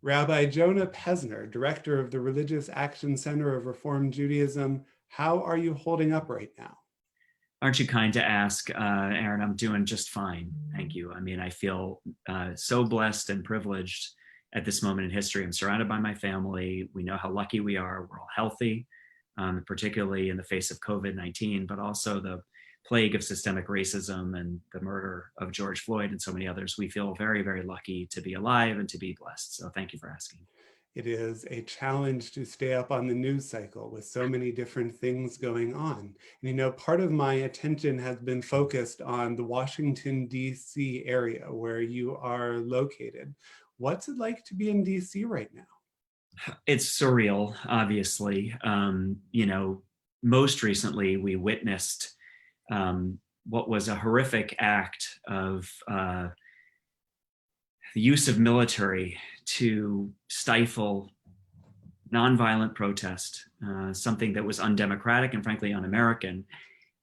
Rabbi Jonah Pesner, Director of the Religious Action Center of Reform Judaism, how are you holding up right now? Aren't you kind to ask, Aaron? I'm doing just fine. Thank you. I mean, I feel so blessed and privileged at this moment in history. I'm surrounded by my family. We know how lucky we are. We're all healthy, particularly in the face of COVID-19, but also the plague of systemic racism and the murder of George Floyd and so many others. We feel very, very lucky to be alive and to be blessed. So thank you for asking. It is a challenge to stay up on the news cycle with so many different things going on. And part of my attention has been focused on the Washington, D.C. area where you are located. What's it like to be in D.C. right now? It's surreal, obviously. Most recently we witnessed what was a horrific act of the use of military to stifle nonviolent protest, something that was undemocratic and frankly un-American.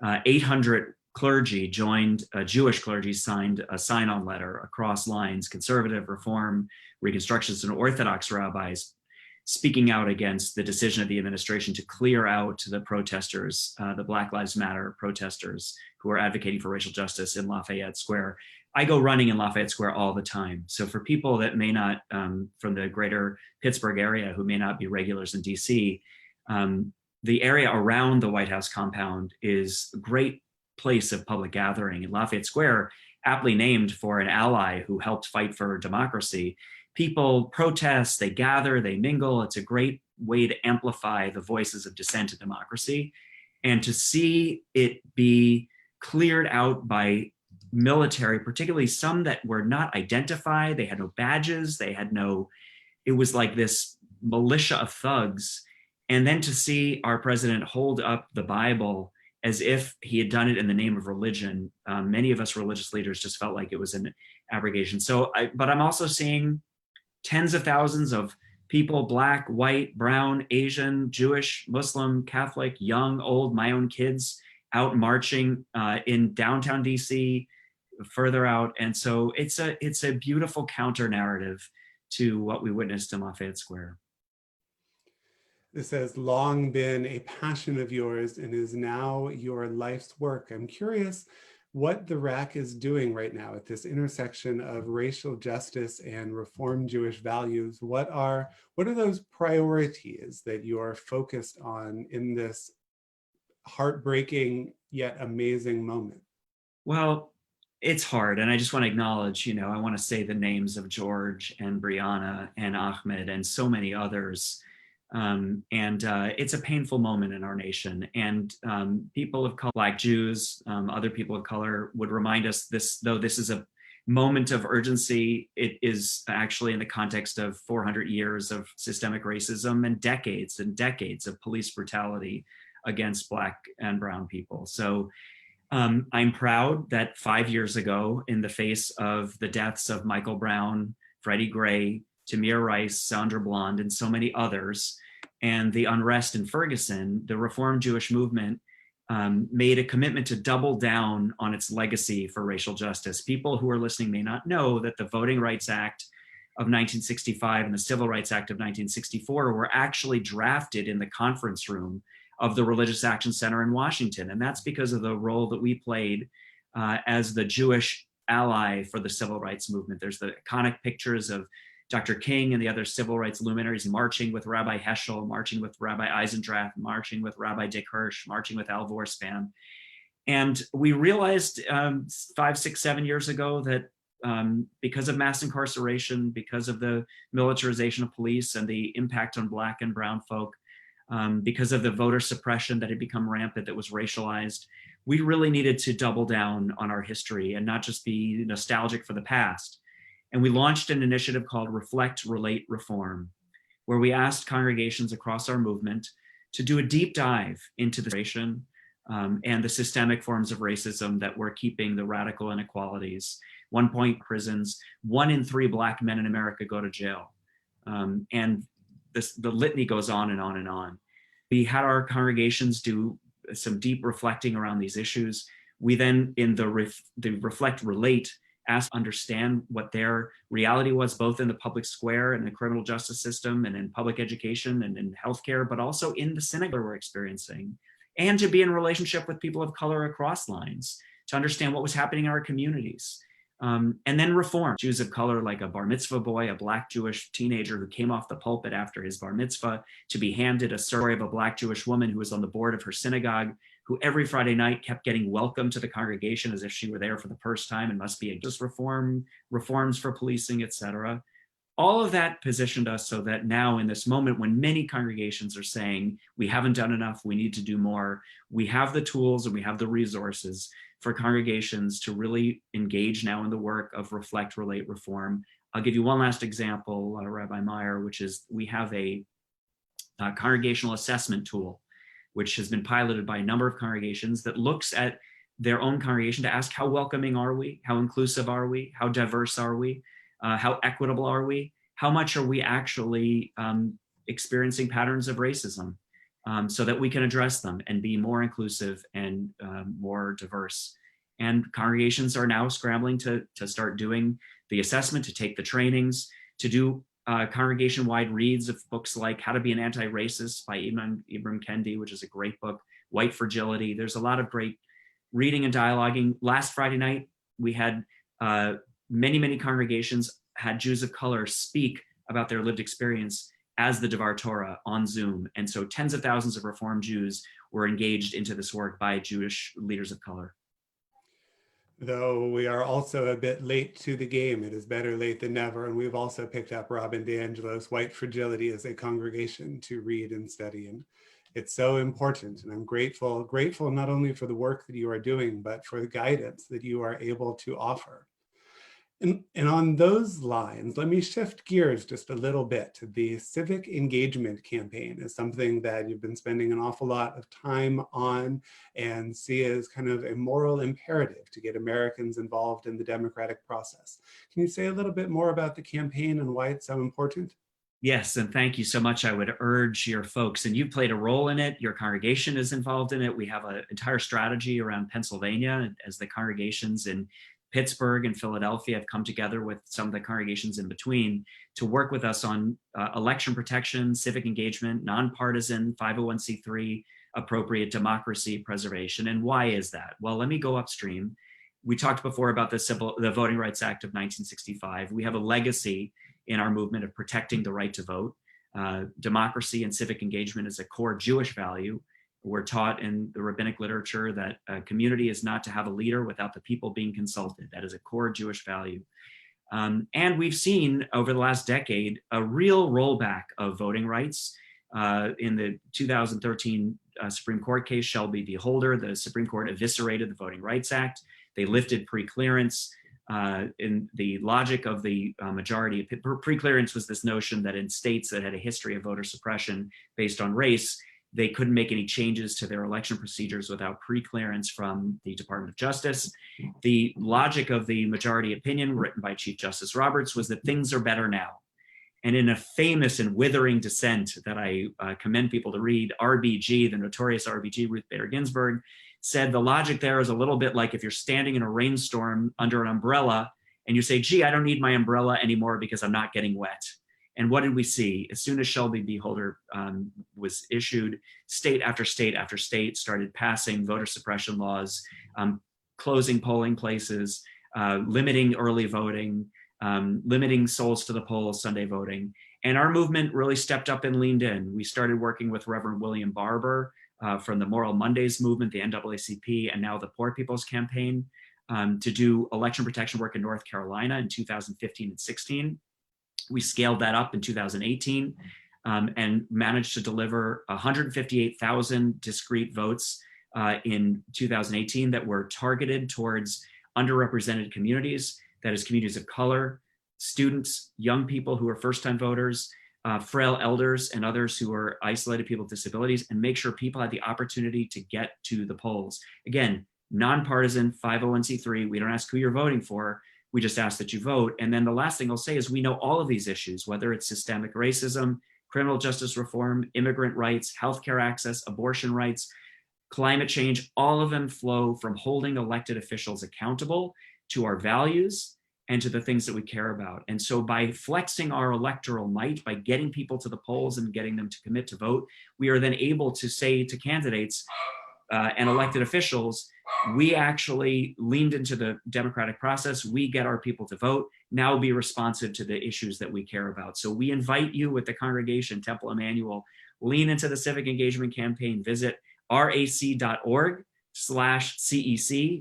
800 clergy joined, Jewish clergy signed a sign-on letter across lines, conservative, reform, reconstructionists, and Orthodox rabbis, speaking out against the decision of the administration to clear out the protesters, the Black Lives Matter protesters who are advocating for racial justice in Lafayette Square. I go running in Lafayette Square all the time. So for people that may not, from the greater Pittsburgh area, who may not be regulars in DC, the area around the White House compound is a great place of public gathering. And Lafayette Square, aptly named for an ally who helped fight for democracy, people protest, they gather, they mingle. It's a great way to amplify the voices of dissent in democracy. And to see it be cleared out by military, particularly some that were not identified, they had no badges, it was like this militia of thugs. And then to see our president hold up the Bible as if he had done it in the name of religion, many of us religious leaders just felt like it was an abrogation. But I'm also seeing tens of thousands of people, Black, white, brown, Asian, Jewish, Muslim, Catholic, young, old, my own kids, out marching in downtown DC, further out. And so it's a beautiful counter narrative to what we witnessed in Lafayette Square. This has long been a passion of yours and is now your life's work. I'm curious what the RAC is doing right now at this intersection of racial justice and Reform Jewish values. What are those priorities that you are focused on in this heartbreaking yet amazing moment? Well, it's hard. And I just want to acknowledge, I want to say the names of George and Brianna and Ahmed and so many others. It's a painful moment in our nation. And people of color, Black Jews, other people of color would remind us though this is a moment of urgency, it is actually in the context of 400 years of systemic racism and decades of police brutality against Black and brown people. So I'm proud that 5 years ago, in the face of the deaths of Michael Brown, Freddie Gray, Tamir Rice, Sandra Blonde, and so many others, and the unrest in Ferguson, the Reform Jewish movement made a commitment to double down on its legacy for racial justice. People who are listening may not know that the Voting Rights Act of 1965 and the Civil Rights Act of 1964 were actually drafted in the conference room of the Religious Action Center in Washington. And that's because of the role that we played as the Jewish ally for the civil rights movement. There's the iconic pictures of Dr. King and the other civil rights luminaries marching with Rabbi Heschel, marching with Rabbi Eisendrath, marching with Rabbi Dick Hirsch, marching with Al Vorspan. And we realized 5, 6, 7 years ago that because of mass incarceration, because of the militarization of police and the impact on Black and brown folk, because of the voter suppression that had become rampant, that was racialized, we really needed to double down on our history and not just be nostalgic for the past. And we launched an initiative called Reflect, Relate, Reform, where we asked congregations across our movement to do a deep dive into the racism and the systemic forms of racism that were keeping the radical inequalities. 1 point prisons, 1 in 3 Black men in America go to jail. And the litany goes on and on and on. We had our congregations do some deep reflecting around these issues. We then, in the Reflect, Relate asked to understand what their reality was, both in the public square and the criminal justice system and in public education and in healthcare, but also in the synagogue we're experiencing, and to be in relationship with people of color across lines, to understand what was happening in our communities. And then reform. Jews of color, like a bar mitzvah boy, a Black Jewish teenager who came off the pulpit after his bar mitzvah, to be handed a story of a Black Jewish woman who was on the board of her synagogue, who every Friday night kept getting welcome to the congregation as if she were there for the first time and must be just reforms for policing, etc. All of that positioned us so that now, in this moment when many congregations are saying we haven't done enough, we need to do more, we have the tools and we have the resources for congregations to really engage now in the work of reflect, relate, reform. I'll give you one last example, Rabbi Meyer, which is we have a congregational assessment tool, which has been piloted by a number of congregations, that looks at their own congregation to ask, how welcoming are we? How inclusive are we? How diverse are we? How equitable are we? How much are we actually experiencing patterns of racism, so that we can address them and be more inclusive and more diverse? And congregations are now scrambling to start doing the assessment, to take the trainings, to do congregation-wide reads of books like How to Be an Anti-Racist by Ibram Kendi, which is a great book, White Fragility. There's a lot of great reading and dialoguing. Last Friday night, we had many congregations had Jews of color speak about their lived experience as the Devar Torah on Zoom. And so tens of thousands of Reform Jews were engaged into this work by Jewish leaders of color. Though we are also a bit late to the game, it is better late than never. And we've also picked up Robin DiAngelo's White Fragility as a congregation to read and study. And it's so important. And I'm grateful not only for the work that you are doing, but for the guidance that you are able to offer. And on those lines, let me shift gears just a little bit. The Civic Engagement Campaign is something that you've been spending an awful lot of time on and see as kind of a moral imperative to get Americans involved in the democratic process. Can you say a little bit more about the campaign and why it's so important? Yes, and thank you so much. I would urge your folks, and you've played a role in it, your congregation is involved in it. We have an entire strategy around Pennsylvania as the congregations in Pittsburgh and Philadelphia have come together with some of the congregations in between to work with us on election protection, civic engagement, nonpartisan, 501c3, appropriate democracy preservation. And why is that? Well, let me go upstream. We talked before about the Voting Rights Act of 1965. We have a legacy in our movement of protecting the right to vote. Democracy and civic engagement is a core Jewish value. We're taught in the rabbinic literature that a community is not to have a leader without the people being consulted. That is a core Jewish value. And we've seen over the last decade a real rollback of voting rights. In the 2013 Supreme Court case, Shelby v. Holder, the Supreme Court eviscerated the Voting Rights Act. They lifted preclearance. In the logic of the majority, preclearance was this notion that in states that had a history of voter suppression based on race, they couldn't make any changes to their election procedures without preclearance from the Department of Justice. The logic of the majority opinion written by Chief Justice Roberts was that things are better now. And in a famous and withering dissent that I commend people to read, RBG, the notorious RBG, Ruth Bader Ginsburg, said the logic there is a little bit like if you're standing in a rainstorm under an umbrella and you say, gee, I don't need my umbrella anymore because I'm not getting wet. And what did we see? As soon as Shelby v. Holder was issued, state after state after state started passing voter suppression laws, closing polling places, limiting early voting, limiting souls to the polls, Sunday voting. And our movement really stepped up and leaned in. We started working with Reverend William Barber from the Moral Mondays movement, the NAACP, and now the Poor People's Campaign to do election protection work in North Carolina in 2015 and 16. We scaled that up in 2018 and managed to deliver 158,000 discrete votes in 2018 that were targeted towards underrepresented communities, that is communities of color, students, young people who are first-time voters, frail elders and others who are isolated people with disabilities, and make sure people had the opportunity to get to the polls. Again, nonpartisan, 501c3, we don't ask who you're voting for, we just ask that you vote. And then the last thing I'll say is we know all of these issues, whether it's systemic racism, criminal justice reform, immigrant rights, healthcare access, abortion rights, climate change, all of them flow from holding elected officials accountable to our values and to the things that we care about. And so by flexing our electoral might, by getting people to the polls and getting them to commit to vote, we are then able to say to candidates and elected officials, we actually leaned into the democratic process. We get our people to vote. Now be responsive to the issues that we care about. So we invite you with the congregation, Temple Emmanuel, lean into the Civic Engagement Campaign. Visit rac.org/CEC,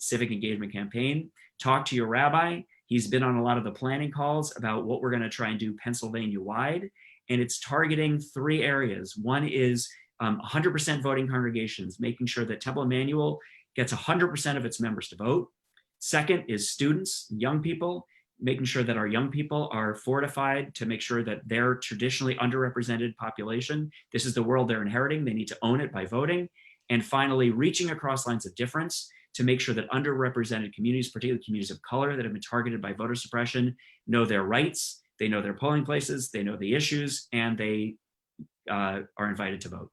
Civic Engagement Campaign. Talk to your rabbi. He's been on a lot of the planning calls about what we're going to try and do Pennsylvania-wide. And it's targeting 3 areas. One is 100% voting congregations, making sure that Temple Emmanuel gets 100% of its members to vote. Second is students, young people, making sure that our young people are fortified to make sure that they're traditionally underrepresented population. This is the world they're inheriting. They need to own it by voting. And finally, reaching across lines of difference to make sure that underrepresented communities, particularly communities of color that have been targeted by voter suppression, know their rights, they know their polling places, they know the issues, and they are invited to vote.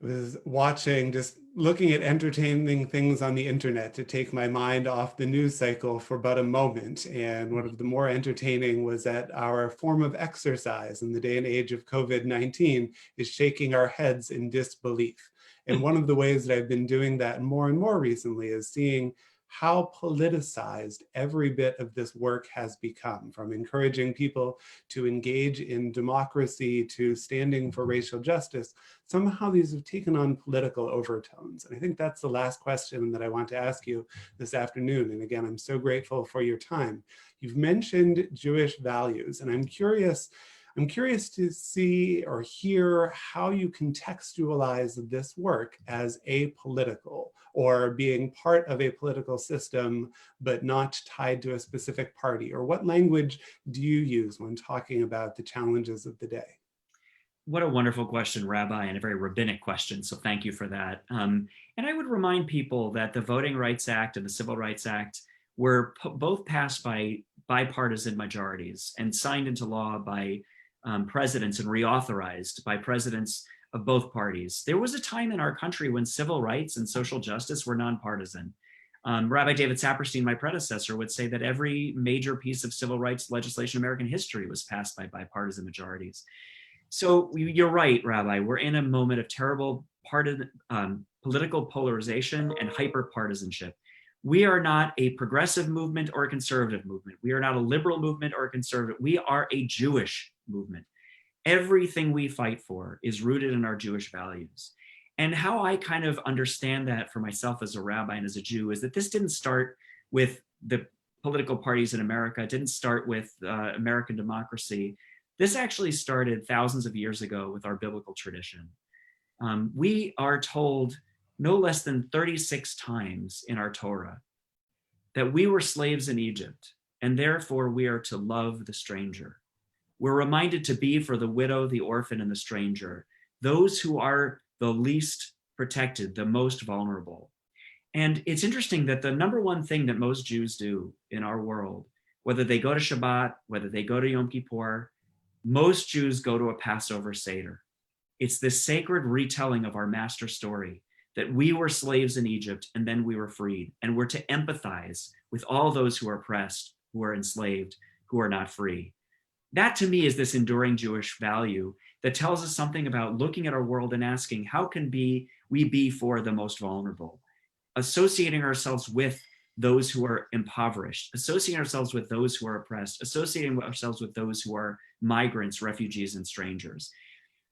I was watching, just looking at entertaining things on the internet to take my mind off the news cycle for but a moment. And one of the more entertaining was that our form of exercise in the day and age of COVID-19 is shaking our heads in disbelief. And one of the ways that I've been doing that more and more recently is seeing how politicized every bit of this work has become, from encouraging people to engage in democracy to standing for racial justice. Somehow these have taken on political overtones. And I think that's the last question that I want to ask you this afternoon. And again, I'm so grateful for your time. You've mentioned Jewish values, and I'm curious to see or hear how you contextualize this work as apolitical, or being part of a political system, but not tied to a specific party. Or what language do you use when talking about the challenges of the day? What a wonderful question, Rabbi, and a very rabbinic question. So thank you for that. And I would remind people that the Voting Rights Act and the Civil Rights Act were both passed by bipartisan majorities and signed into law by presidents and reauthorized by presidents of both parties. There was a time in our country when civil rights and social justice were nonpartisan. Rabbi David Saperstein, my predecessor, would say that every major piece of civil rights legislation in American history was passed by bipartisan majorities. So you're right, Rabbi, we're in a moment of terrible political polarization and hyper-partisanship. We are not a progressive movement or a conservative movement. We are not a liberal movement or a conservative. We are a Jewish movement. Everything we fight for is rooted in our Jewish values. And how I kind of understand that for myself as a rabbi and as a Jew is that this didn't start with the political parties in America. It didn't start with American democracy. This actually started thousands of years ago with our biblical tradition. We are told no less than 36 times in our Torah that we were slaves in Egypt, and therefore we are to love the stranger. We're reminded to be for the widow, the orphan, and the stranger, those who are the least protected, the most vulnerable. And it's interesting that the number one thing that most Jews do in our world, whether they go to Shabbat, whether they go to Yom Kippur, most Jews go to a Passover Seder. It's this sacred retelling of our master story, that we were slaves in Egypt and then we were freed, and we're to empathize with all those who are oppressed, who are enslaved, who are not free. That to me is this enduring Jewish value that tells us something about looking at our world and asking, how can we be for the most vulnerable? Associating ourselves with those who are impoverished, associating ourselves with those who are oppressed, associating ourselves with those who are migrants, refugees, and strangers.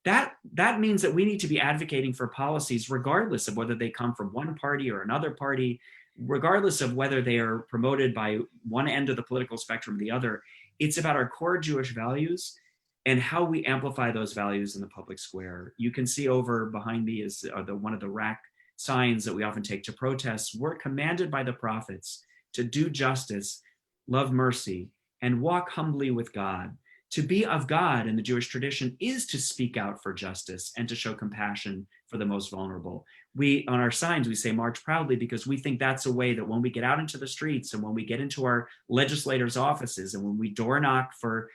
That means that we need to be advocating for policies regardless of whether they come from one party or another party, regardless of whether they are promoted by one end of the political spectrum or the other. It's about our core Jewish values and how we amplify those values in the public square. You can see over behind me is one of the rack signs that we often take to protests. We're commanded by the prophets to do justice, love mercy, and walk humbly with God. To be of God in the Jewish tradition is to speak out for justice and to show compassion for the most vulnerable. On our signs, we say march proudly because we think that's a way that when we get out into the streets and when we get into our legislators' offices and when we door knock for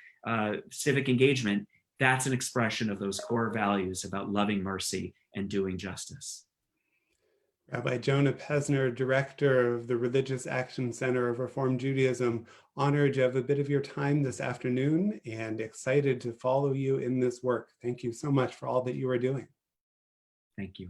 civic engagement, that's an expression of those core values about loving mercy and doing justice. Rabbi Jonah Pesner, Director of the Religious Action Center of Reform Judaism, honored you have a bit of your time this afternoon and excited to follow you in this work. Thank you so much for all that you are doing. Thank you.